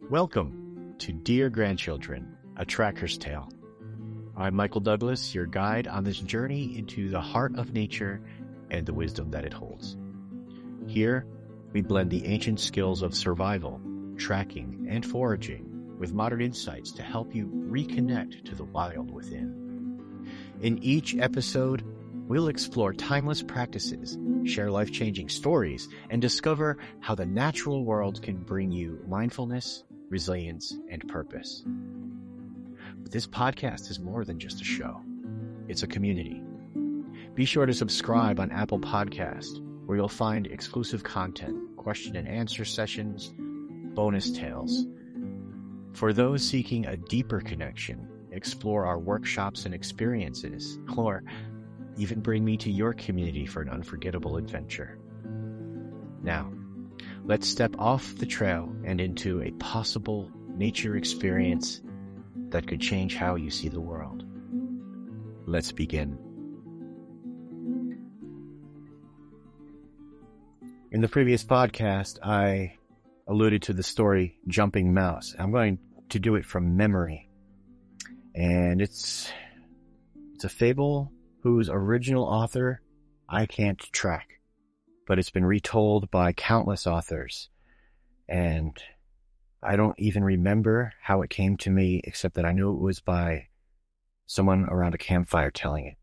Welcome to Dear Grandchildren, a Tracker's Tale. I'm Michael Douglas, your guide on this journey into the heart of nature and the wisdom that it holds. Here, we blend the ancient skills of survival, tracking, and foraging with modern insights to help you reconnect to the wild within. In each episode, we'll explore timeless practices, share life-changing stories, and discover how the natural world can bring you mindfulness, resilience, and purpose. But this podcast is more than just a show. It's a community. Be sure to subscribe on Apple Podcast, where you'll find exclusive content, question and answer sessions, bonus tales. For those seeking a deeper connection, explore our workshops and experiences, or even bring me to your community for an unforgettable adventure. Now, let's step off the trail and into a possible nature experience that could change how you see the world. Let's begin. In the previous podcast, I alluded to the story Jumping Mouse. I'm going to do it from memory. And it's a fable whose original author I can't track, but it's been retold by countless authors, and I don't even remember how it came to me, except that I knew it was by someone around a campfire telling it.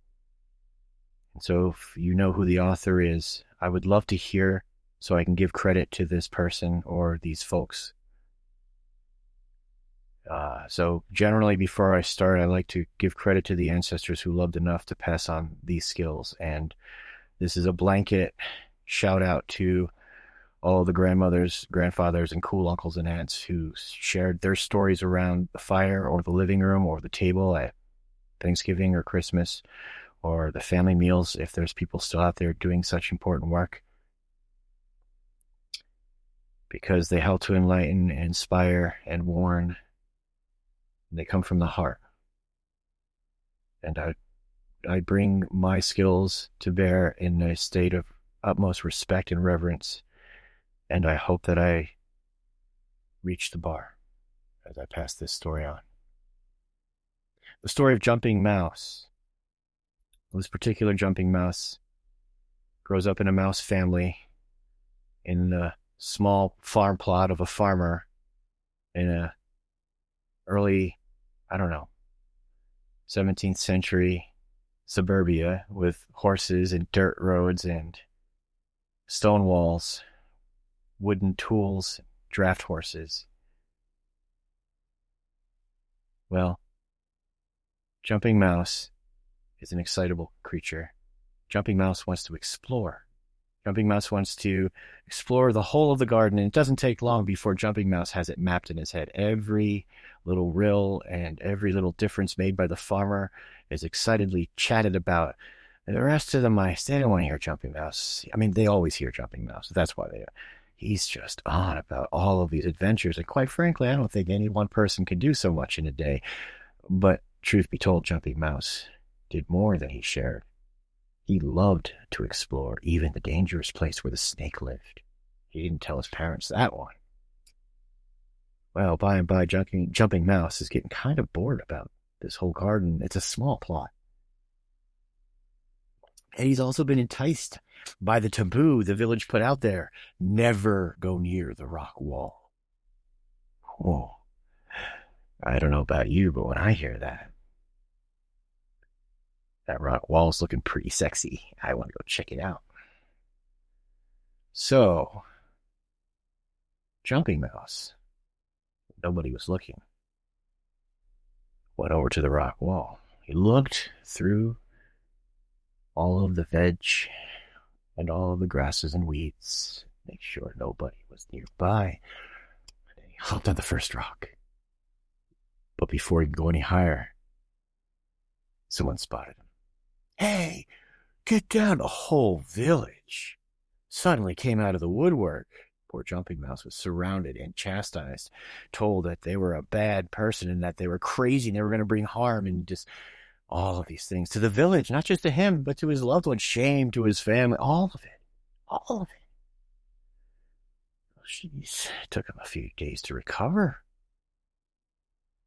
And so if you know who the author is, I would love to hear so I can give credit to this person or these folks. So generally before I start, I like to give credit to the ancestors who loved enough to pass on these skills. And this is a blanket shout out to all the grandmothers, grandfathers, and cool uncles and aunts who shared their stories around the fire or the living room or the table at Thanksgiving or Christmas, or the family meals if there's people still out there doing such important work. Because they help to enlighten, inspire, and warn. They come from the heart. And I bring my skills to bear in a state of utmost respect and reverence. And I hope that I reach the bar as I pass this story on. The story of Jumping Mouse. This particular Jumping Mouse grows up in a mouse family in the small farm plot of a farmer in a early, 17th century suburbia with horses and dirt roads and stone walls, wooden tools, draft horses. Well, Jumping Mouse is an excitable creature. Jumping Mouse wants to explore. Jumping Mouse wants to explore the whole of the garden, and it doesn't take long before Jumping Mouse has it mapped in his head. Every little rill and every little difference made by the farmer is excitedly chatted about. And the rest of the mice, they don't want to hear Jumping Mouse. I mean, they always hear Jumping Mouse. That's why he's just on about all of these adventures. And quite frankly, I don't think any one person can do so much in a day. But truth be told, Jumping Mouse did more than he shared. He loved to explore even the dangerous place where the snake lived. He didn't tell his parents that one. Well, by and by, Jumping Mouse is getting kind of bored about this whole garden. It's a small plot. And he's also been enticed by the taboo the village put out there. Never go near the rock wall. Oh, I don't know about you, but when I hear that rock wall's looking pretty sexy. I want to go check it out. So, Jumping Mouse, nobody was looking, went over to the rock wall. He looked through all of the veg and all of the grasses and weeds, make sure nobody was nearby. And he hopped on the first rock. But before he could go any higher, someone spotted him. Hey, get down! The whole village suddenly came out of the woodwork. Poor Jumping Mouse was surrounded and chastised, told that they were a bad person and that they were crazy and they were going to bring harm and just all of these things to the village, not just to him, but to his loved ones, shame to his family, all of it. All of it. Jeez, it took him a few days to recover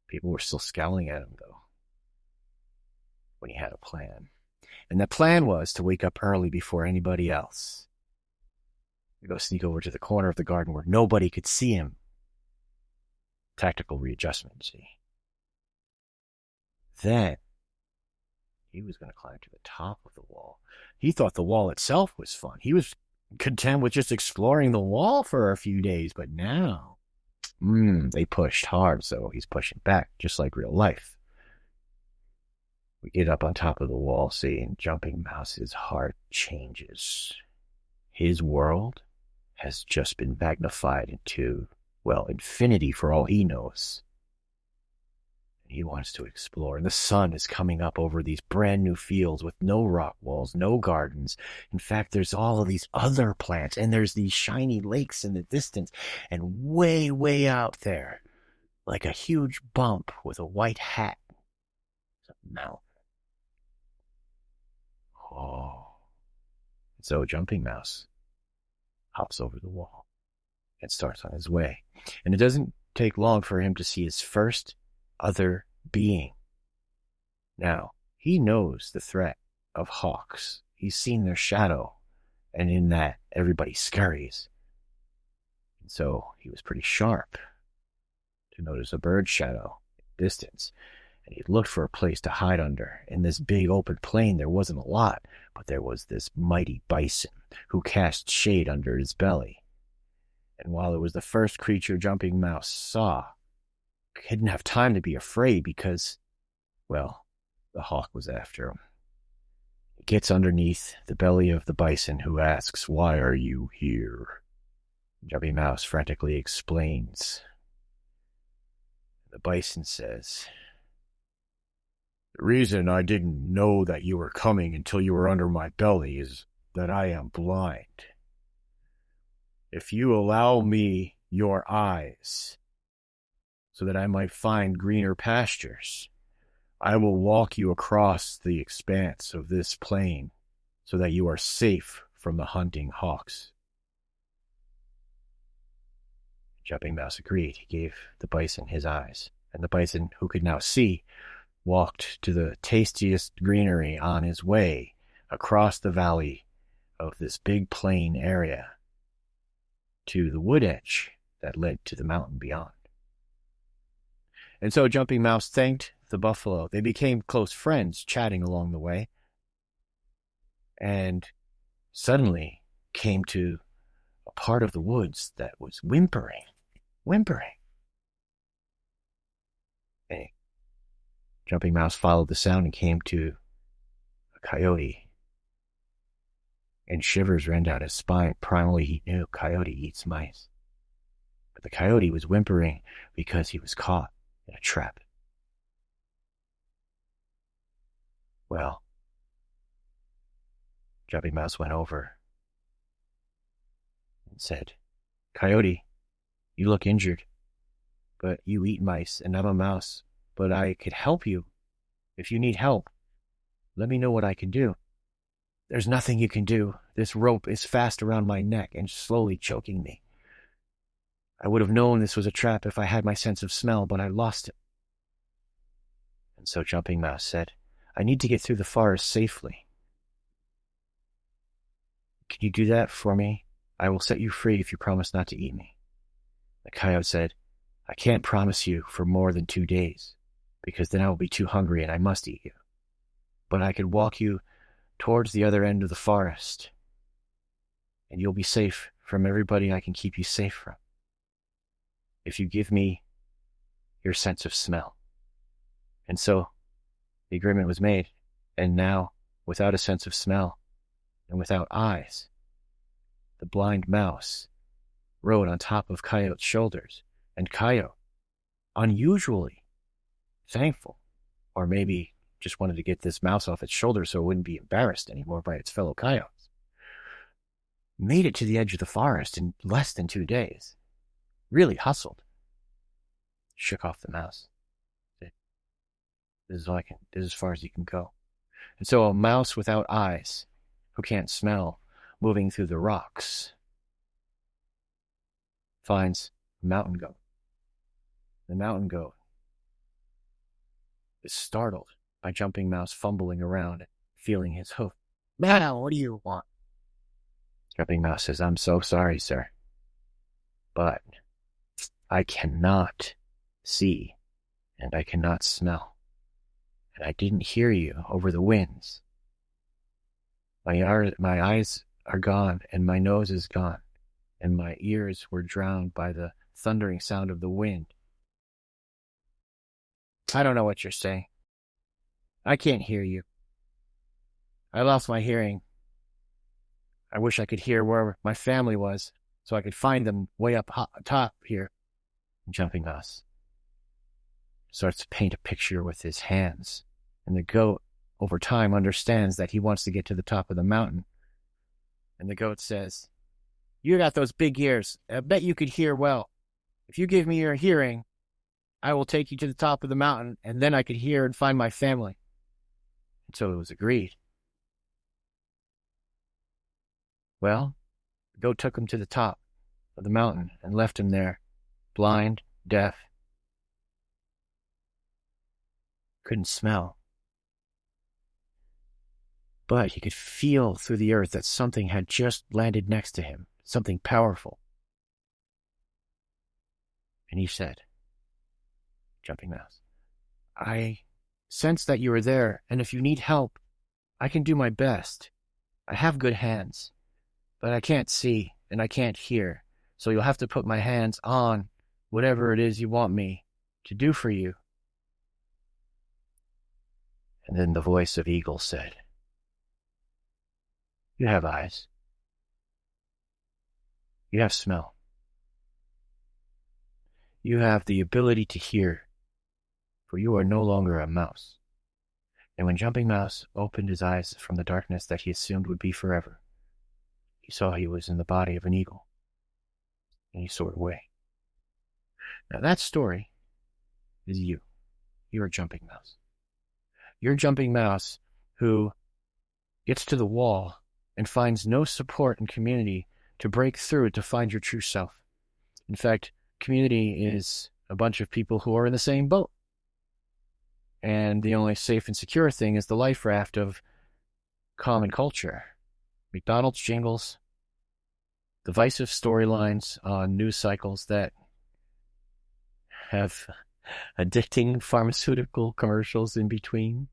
People were still scowling at him, though, when he had a plan. And the plan was to wake up early before anybody else. To go sneak over to the corner of the garden where nobody could see him. Tactical readjustment, see. Then, he was going to climb to the top of the wall. He thought the wall itself was fun. He was content with just exploring the wall for a few days, but now, they pushed hard, so he's pushing back, just like real life. We get up on top of the wall, see, and Jumping Mouse's heart changes. His world has just been magnified into, well, infinity for all he knows. He wants to explore, and the sun is coming up over these brand new fields with no rock walls, no gardens. In fact, there's all of these other plants, and there's these shiny lakes in the distance, and way, way out there, like a huge bump with a white hat, is a mountain. Oh. So Jumping Mouse hops over the wall and starts on his way. And it doesn't take long for him to see his first other being. Now, he knows the threat of hawks. He's seen their shadow, and in that, everybody scurries. And so he was pretty sharp to notice a bird shadow in the distance, and he looked for a place to hide under. In this big open plain, there wasn't a lot, but there was this mighty bison who cast shade under his belly. And while it was the first creature Jumping Mouse saw, he didn't have time to be afraid because, well, the hawk was after him. He gets underneath the belly of the bison, who asks, "Why are you here?" Jumping Mouse frantically explains. The bison says, "The reason I didn't know that you were coming until you were under my belly is that I am blind. If you allow me your eyes, so that I might find greener pastures, I will walk you across the expanse of this plain so that you are safe from the hunting hawks." Jumping Mouse agreed. He gave the bison his eyes, and the bison, who could now see, walked to the tastiest greenery on his way across the valley of this big plain area to the wood edge that led to the mountain beyond. And so Jumping Mouse thanked the buffalo. They became close friends, chatting along the way, and suddenly came to a part of the woods that was whimpering. And Jumping Mouse followed the sound and came to a coyote, and shivers ran down his spine. Primarily, he knew coyote eats mice, but the coyote was whimpering because he was caught in a trap. Well, Jumping Mouse went over and said, "Coyote, you look injured, but you eat mice, and I'm a mouse, but I could help you. If you need help, let me know what I can do." "There's nothing you can do. This rope is fast around my neck and slowly choking me. I would have known this was a trap if I had my sense of smell, but I lost it." And so Jumping Mouse said, "I need to get through the forest safely. Can you do that for me? I will set you free if you promise not to eat me." The coyote said, "I can't promise you for more than 2 days, because then I will be too hungry and I must eat you. But I could walk you towards the other end of the forest, and you'll be safe from everybody I can keep you safe from, if you give me your sense of smell." And so the agreement was made, and now, without a sense of smell and without eyes, the blind mouse rode on top of Coyote's shoulders, and Coyote, unusually thankful, or maybe just wanted to get this mouse off its shoulder so it wouldn't be embarrassed anymore by its fellow coyotes, made it to the edge of the forest in less than 2 days. Really hustled. Shook off the mouse. Said, "This is as far as you can go." And so a mouse without eyes, who can't smell, moving through the rocks, finds a mountain goat. The mountain goat is startled by Jumping Mouse fumbling around, feeling his hoof. "Now, what do you want?" Jumping Mouse says, "I'm so sorry, sir, but I cannot see and I cannot smell, and I didn't hear you over the winds. My eyes are gone, and my nose is gone, and my ears were drowned by the thundering sound of the wind. I don't know what you're saying. I can't hear you. I lost my hearing. I wish I could hear where my family was, so I could find them way up top here." Jumping Mouse starts to paint a picture with his hands, and the goat, over time, understands that he wants to get to the top of the mountain. And the goat says, "You got those big ears. I bet you could hear well. If you give me your hearing, I will take you to the top of the mountain, and then I could hear and find my family." And so it was agreed. Well, the goat took him to the top of the mountain and left him there, blind, deaf, couldn't smell. But he could feel through the earth that something had just landed next to him, something powerful. And he said, Jumping Mouse, "I sense that you are there, and if you need help, I can do my best. I have good hands, but I can't see and I can't hear, so you'll have to put my hands on whatever it is you want me to do for you." And then the voice of Eagle said, "You have eyes. You have smell. You have the ability to hear, for you are no longer a mouse." And when Jumping Mouse opened his eyes from the darkness that he assumed would be forever, he saw he was in the body of an eagle, and he soared away. Now that story is you. You're a Jumping Mouse. You're a Jumping Mouse who gets to the wall and finds no support and community to break through to find your true self. In fact, community is a bunch of people who are in the same boat. And the only safe and secure thing is the life raft of common culture. McDonald's jingles, divisive storylines on news cycles that have addicting pharmaceutical commercials in between.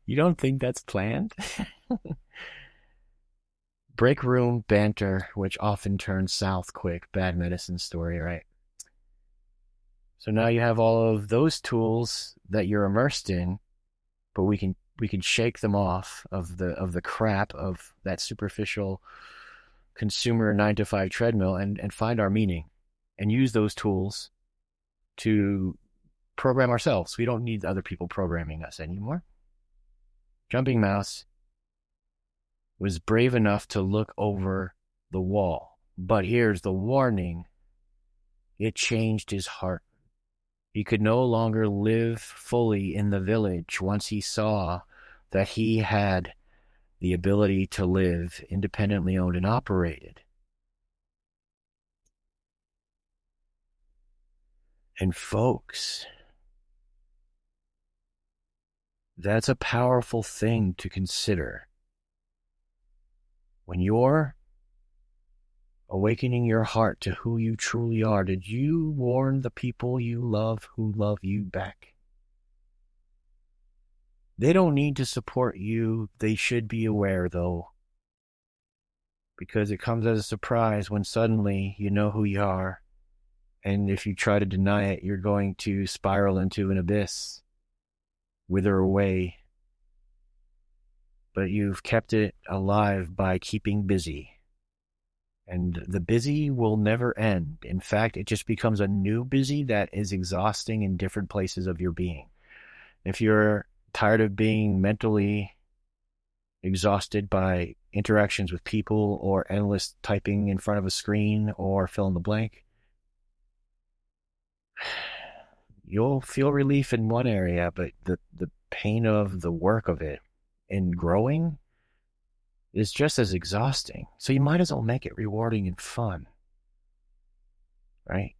You don't think that's planned? Break room banter, which often turns south quick. Bad medicine story, right? So now you have all of those tools that you're immersed in, but we can shake them off of the crap of that superficial consumer 9-to-5 treadmill and find our meaning and use those tools to program ourselves. We don't need other people programming us anymore. Jumping Mouse was brave enough to look over the wall. But here's the warning. It changed his heart. He could no longer live fully in the village once he saw that he had the ability to live independently owned and operated. And folks, that's a powerful thing to consider. When you're awakening your heart to who you truly are, did you warn the people you love who love you back? They don't need to support you. They should be aware, though, because it comes as a surprise when suddenly you know who you are, and if you try to deny it, you're going to spiral into an abyss, wither away. But you've kept it alive by keeping busy. And the busy will never end. In fact, it just becomes a new busy that is exhausting in different places of your being. If you're tired of being mentally exhausted by interactions with people or endless typing in front of a screen or fill in the blank, you'll feel relief in one area, but the pain of the work of it and growing is just as exhausting. So you might as well make it rewarding and fun, right?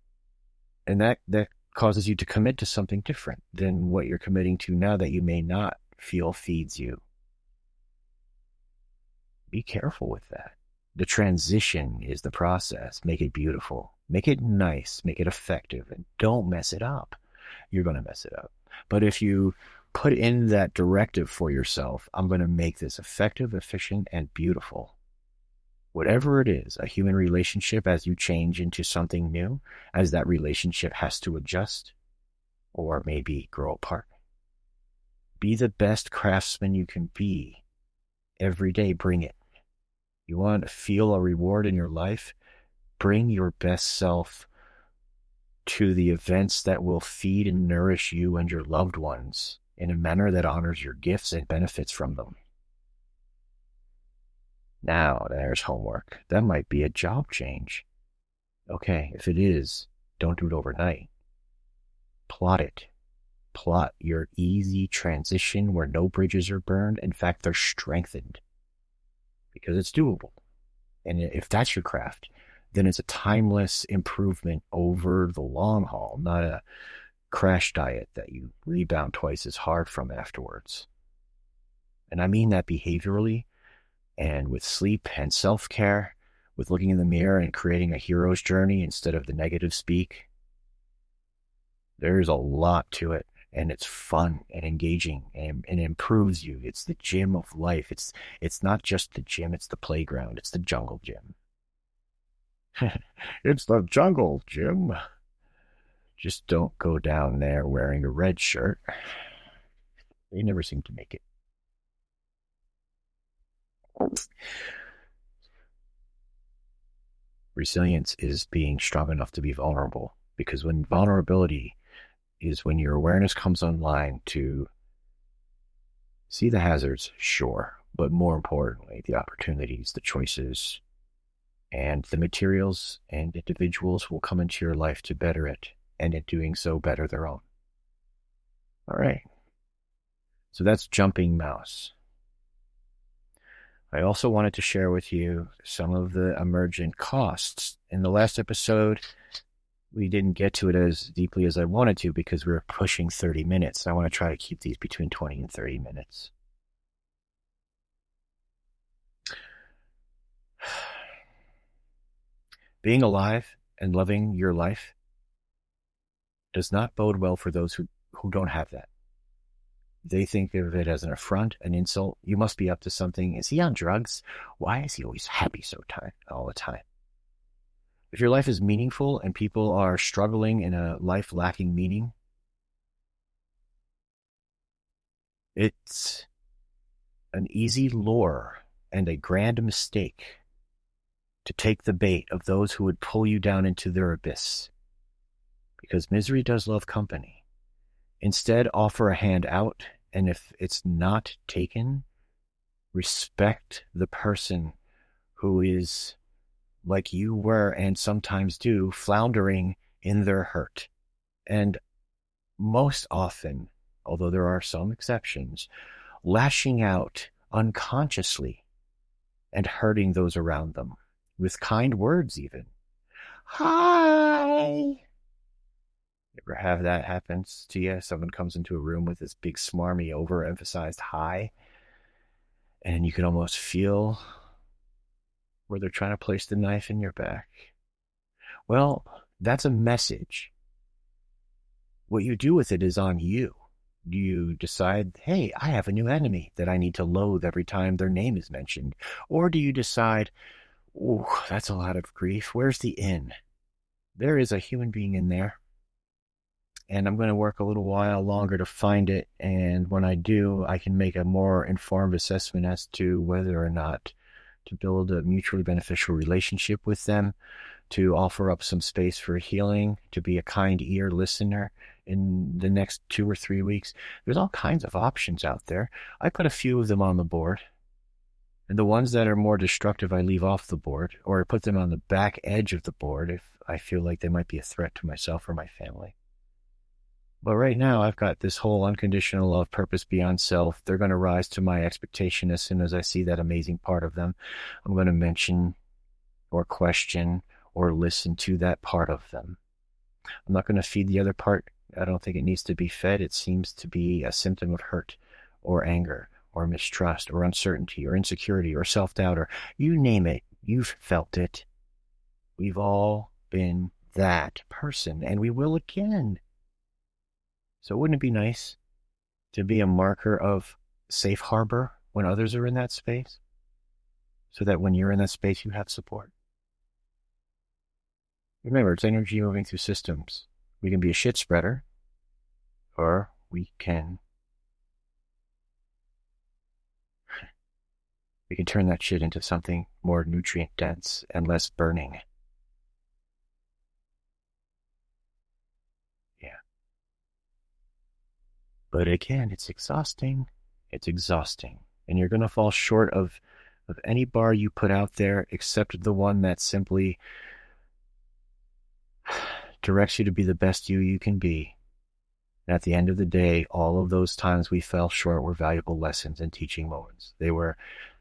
And that causes you to commit to something different than what you're committing to now that you may not feel feeds you. Be careful with that. The transition is the process. Make it beautiful. Make it nice. Make it effective. And don't mess it up. You're going to mess it up. But if you put in that directive for yourself, I'm going to make this effective, efficient, and beautiful. Whatever it is, a human relationship, as you change into something new, as that relationship has to adjust or maybe grow apart. Be the best craftsman you can be. Every day, bring it. You want to feel a reward in your life? Bring your best self to the events that will feed and nourish you and your loved ones in a manner that honors your gifts and benefits from them. Now, there's homework. That might be a job change. Okay, if it is, don't do it overnight. Plot it. Plot your easy transition where no bridges are burned. In fact, they're strengthened because it's doable. And if that's your craft, then it's a timeless improvement over the long haul, not a crash diet that you rebound twice as hard from afterwards. And I mean that behaviorally and with sleep and self-care, with looking in the mirror and creating a hero's journey instead of the negative speak. There's a lot to it, and it's fun and engaging and improves you. It's the gym of life. It's not just the gym, it's the playground. It's the jungle gym. It's the jungle gym. Just don't go down there wearing a red shirt. They never seem to make it. Resilience is being strong enough to be vulnerable, because when vulnerability is when your awareness comes online to see the hazards, sure, but more importantly, the opportunities, the choices, and the materials and individuals will come into your life to better it, and in doing so, better their own. All right. So that's Jumping Mouse. I also wanted to share with you some of the emergent costs. In the last episode, we didn't get to it as deeply as I wanted to because we were pushing 30 minutes. I want to try to keep these between 20 and 30 minutes. Being alive and loving your life does not bode well for those who don't have that. They think of it as an affront, an insult. You must be up to something. Is he on drugs? Why is he always happy all the time? If your life is meaningful and people are struggling in a life lacking meaning, it's an easy lure and a grand mistake to take the bait of those who would pull you down into their abyss. Because misery does love company. Instead, offer a hand out, and if it's not taken, respect the person who is, like you were and sometimes do, floundering in their hurt. And most often, although there are some exceptions, lashing out unconsciously and hurting those around them with kind words even. Hi! Ever have that happens to you? Someone comes into a room with this big smarmy overemphasized hi, and you can almost feel where they're trying to place the knife in your back. Well, that's a message. What you do with it is on you. Do you decide, hey, I have a new enemy that I need to loathe every time their name is mentioned? Or do you decide, ooh, that's a lot of grief. Where's the in? There is a human being in there. And I'm going to work a little while longer to find it. And when I do, I can make a more informed assessment as to whether or not to build a mutually beneficial relationship with them, to offer up some space for healing, to be a kind ear listener in the next 2 or 3 weeks. There's all kinds of options out there. I put a few of them on the board. And the ones that are more destructive, I leave off the board, or I put them on the back edge of the board if I feel like they might be a threat to myself or my family. But right now, I've got this whole unconditional love, purpose beyond self. They're going to rise to my expectation as soon as I see that amazing part of them. I'm going to mention or question or listen to that part of them. I'm not going to feed the other part I don't think it needs to be fed. It seems to be a symptom of hurt or anger or mistrust or uncertainty or insecurity or self-doubt or you name it. You've felt it. We've all been that person and we will again. So wouldn't it be nice to be a marker of safe harbor when others are in that space so that when you're in that space, you have support? Remember, it's energy moving through systems. We can be a shit spreader or we can turn that shit into something more nutrient dense and less burning. Yeah. But again, it's exhausting. It's exhausting. And you're going to fall short of any bar you put out there except the one that simply directs you to be the best you can be. And at the end of the day, all of those times we fell short were valuable lessons and teaching moments. They were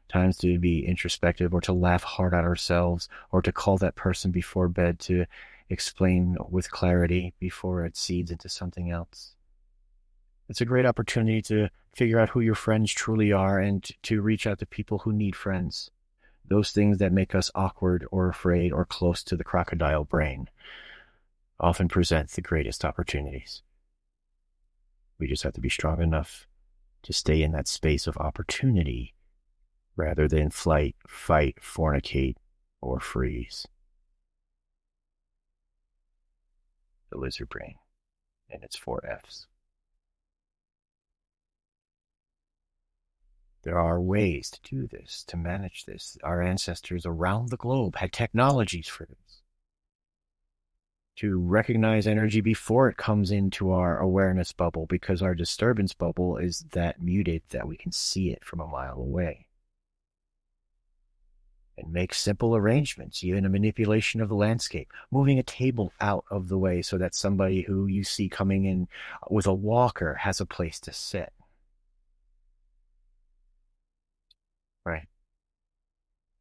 times to be introspective or to laugh hard at ourselves or to call that person before bed to explain with clarity before it seeds into something else. It's a great opportunity to figure out who your friends truly are and to reach out to people who need friends. Those things that make us awkward or afraid or close to the crocodile brain often present the greatest opportunities. We just have to be strong enough to stay in that space of opportunity rather than flight, fight, fornicate, or freeze. The lizard brain and its 4 Fs. There are ways to do this, to manage this. Our ancestors around the globe had technologies for this. To recognize energy before it comes into our awareness bubble, because our disturbance bubble is that muted that we can see it from a mile away. And make simple arrangements, even a manipulation of the landscape, moving a table out of the way so that somebody who you see coming in with a walker has a place to sit. Right.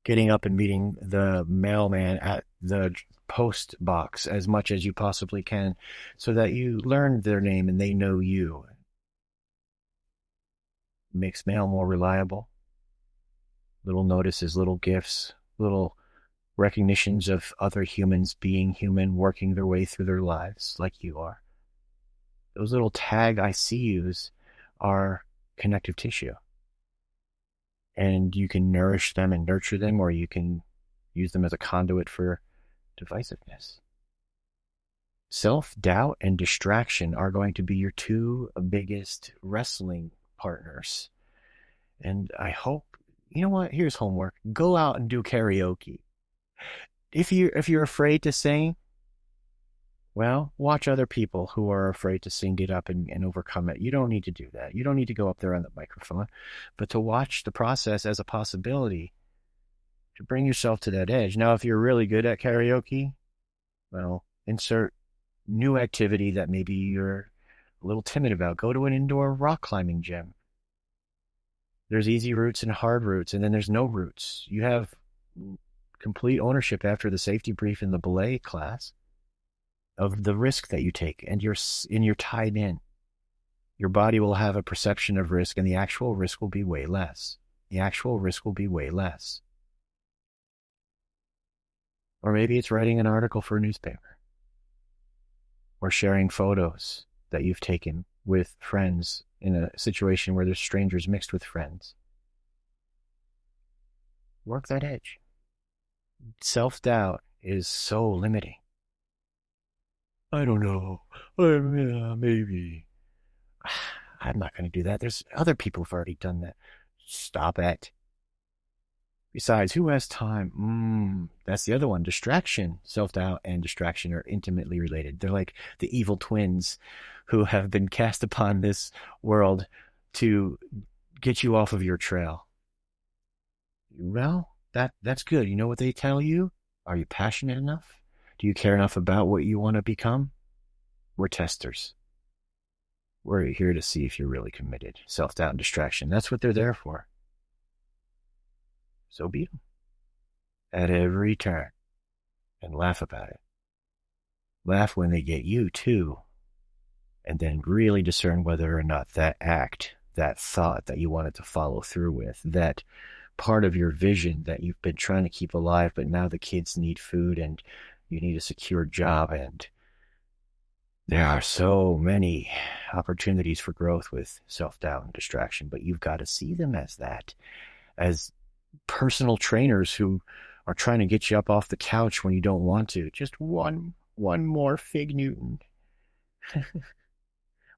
Getting up and meeting the mailman at the post box as much as you possibly can so that you learn their name and they know you. Makes mail more reliable. Little notices, little gifts, little recognitions of other humans being human, working their way through their lives like you are. Those little tag I see yous are connective tissue. And you can nourish them and nurture them, or you can use them as a conduit for divisiveness. Self-doubt and distraction are going to be your two biggest wrestling partners. And I hope, you know what? Here's homework. Go out and do karaoke. If you're afraid to sing, well, watch other people who are afraid to sing get up and overcome it. You don't need to do that. You don't need to go up there on the microphone, but to watch the process as a possibility to bring yourself to that edge. Now, if you're really good at karaoke, well, insert new activity that maybe you're a little timid about. Go to an indoor rock climbing gym. There's easy routes and hard routes, and then there's no routes. You have complete ownership after the safety brief in the belay class of the risk that you take, and you're tied in. Your body will have a perception of risk, and the actual risk will be way less. The actual risk will be way less. Or maybe it's writing an article for a newspaper, or sharing photos that you've taken with friends in a situation where there's strangers mixed with friends. Work that edge. Self-doubt is so limiting. I don't know. Maybe. I'm not going to do that. There's other people who've already done that. Stop it. Besides, who has time? That's the other one. Distraction. Self-doubt and distraction are intimately related. They're like the evil twins who have been cast upon this world to get you off of your trail. Well, that's good. You know what they tell you? Are you passionate enough? Do you care enough about what you want to become? We're testers. We're here to see if you're really committed. Self-doubt and distraction. That's what they're there for. So beat them at every turn and laugh about it. Laugh when they get you too. and then really discern whether or not that act, that thought that you wanted to follow through with, that part of your vision that you've been trying to keep alive, but now the kids need food and you need a secure job, and there are so many opportunities for growth with self-doubt and distraction, but you've got to see them as that, as personal trainers who are trying to get you up off the couch when you don't want to. Just one more Fig Newton.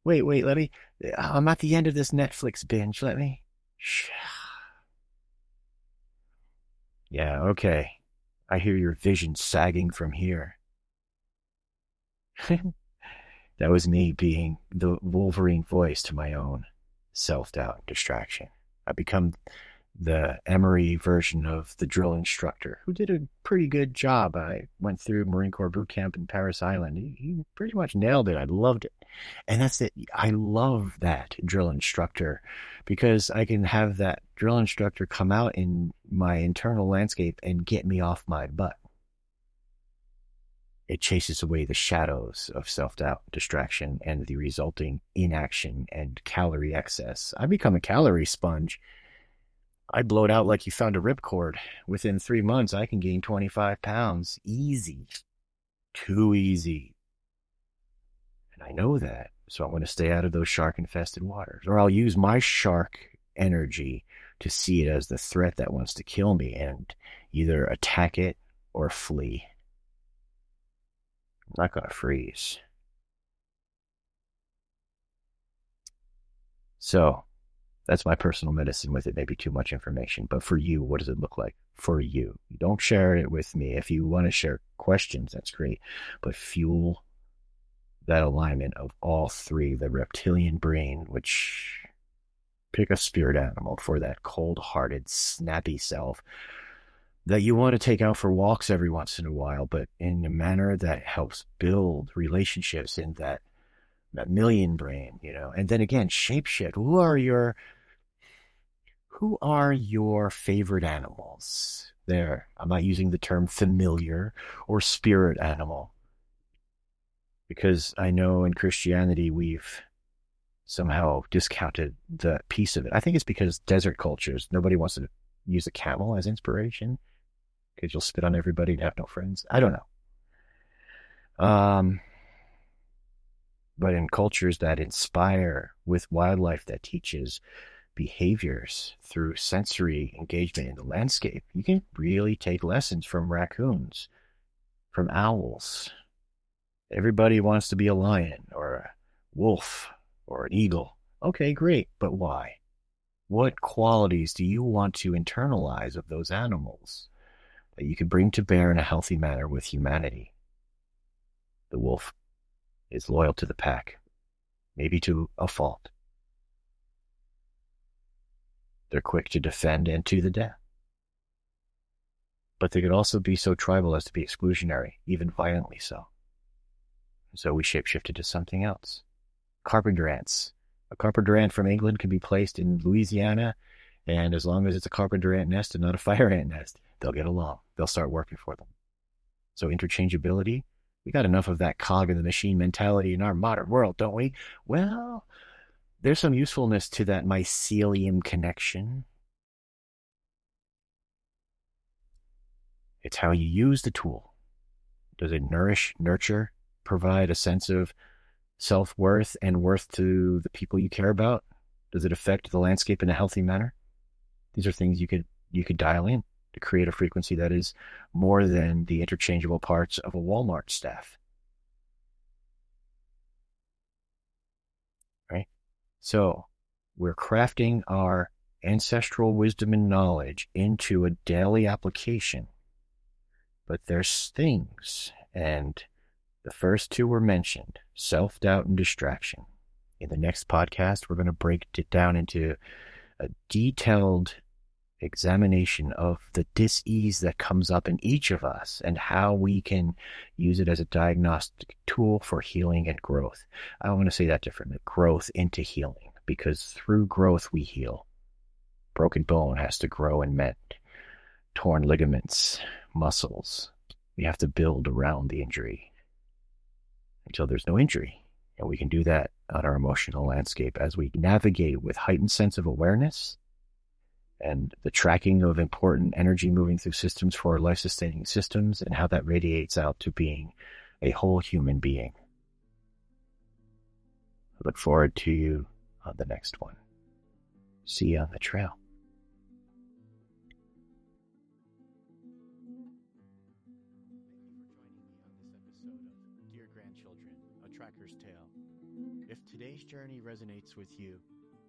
Wait, let me. I'm at the end of this Netflix binge. Let me. Yeah, okay. I hear your vision sagging from here. That was me being the Wolverine voice to my own self-doubt and distraction. I become the Emory version of the drill instructor, who did a pretty good job. I went through Marine Corps boot camp in Paris Island. He pretty much nailed it. I loved it. And that's it. I love that drill instructor because I can have that drill instructor come out in my internal landscape and get me off my butt. It chases away the shadows of self-doubt, distraction, and the resulting inaction and calorie excess. I become a calorie sponge. I blow it out like you found a ripcord. Within 3 months, I can gain 25 pounds. Easy. Too easy. And I know that. So I'm going to stay out of those shark-infested waters. Or I'll use my shark energy to see it as the threat that wants to kill me and either attack it or flee. I'm not going to freeze. So that's my personal medicine with it. Maybe too much information. But for you, what does it look like for you? Don't share it with me. If you want to share questions, that's great. But fuel that alignment of all three, the reptilian brain, which pick a spirit animal for that cold-hearted, snappy self that you want to take out for walks every once in a while, but in a manner that helps build relationships in that mammalian brain, And then again, shapeshift. Who are your favorite animals? There, I'm not using the term familiar or spirit animal because I know in Christianity we've somehow discounted the piece of it. I think it's because desert cultures, nobody wants to use a camel as inspiration because you'll spit on everybody and have no friends. I don't know. But in cultures that inspire with wildlife that teaches behaviors through sensory engagement in the landscape, you can really take lessons from raccoons, from owls. Everybody wants to be a lion or a wolf or an eagle. Okay, great, but why? What qualities do you want to internalize of those animals that you can bring to bear in a healthy manner with humanity? The wolf is loyal to the pack, maybe to a fault. They're quick to defend and to the death. But they could also be so tribal as to be exclusionary, even violently so. So we shapeshifted to something else. Carpenter ants. A carpenter ant from England can be placed in Louisiana, and as long as it's a carpenter ant nest and not a fire ant nest, they'll get along. They'll start working for them. So interchangeability, we got enough of that cog in the machine mentality in our modern world, don't we? Well, there's some usefulness to that mycelium connection. It's how you use the tool. Does it nourish, nurture, provide a sense of self-worth and worth to the people you care about? Does it affect the landscape in a healthy manner? These are things you could dial in to create a frequency that is more than the interchangeable parts of a Walmart staff. Right? So we're crafting our ancestral wisdom and knowledge into a daily application. But there's things, and the first two were mentioned, self-doubt and distraction. In the next podcast, we're going to break it down into a detailed examination of the dis-ease that comes up in each of us and how we can use it as a diagnostic tool for healing and growth. I want to say that differently, growth into healing, because through growth we heal. Broken bone has to grow and mend. Torn ligaments, muscles. We have to build around the injury until there's no injury. And we can do that on our emotional landscape as we navigate with heightened sense of awareness and the tracking of important energy moving through systems for our life-sustaining systems and how that radiates out to being a whole human being. I look forward to you on the next one. See you on the trail. Dear Grandchildren, A Tracker's Tale. If today's journey resonates with you,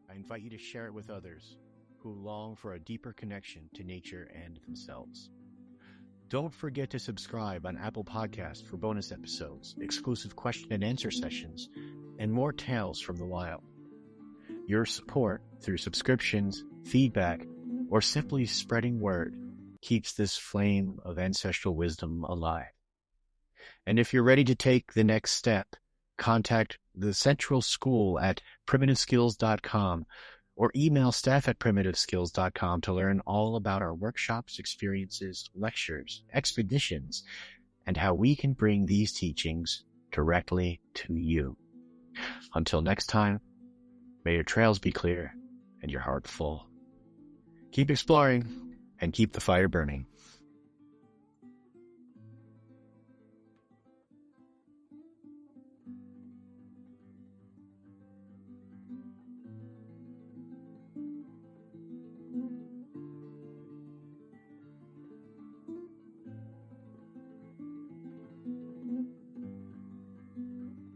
I invite you to share it with others who long for a deeper connection to nature and themselves. Don't forget to subscribe on Apple Podcasts for bonus episodes, exclusive question and answer sessions, and more tales from the wild. Your support through subscriptions, feedback, or simply spreading word keeps this flame of ancestral wisdom alive. And if you're ready to take the next step, contact the Central School at primitiveskills.com or email staff@primitiveskills.com to learn all about our workshops, experiences, lectures, expeditions, and how we can bring these teachings directly to you. Until next time, may your trails be clear and your heart full. Keep exploring and keep the fire burning.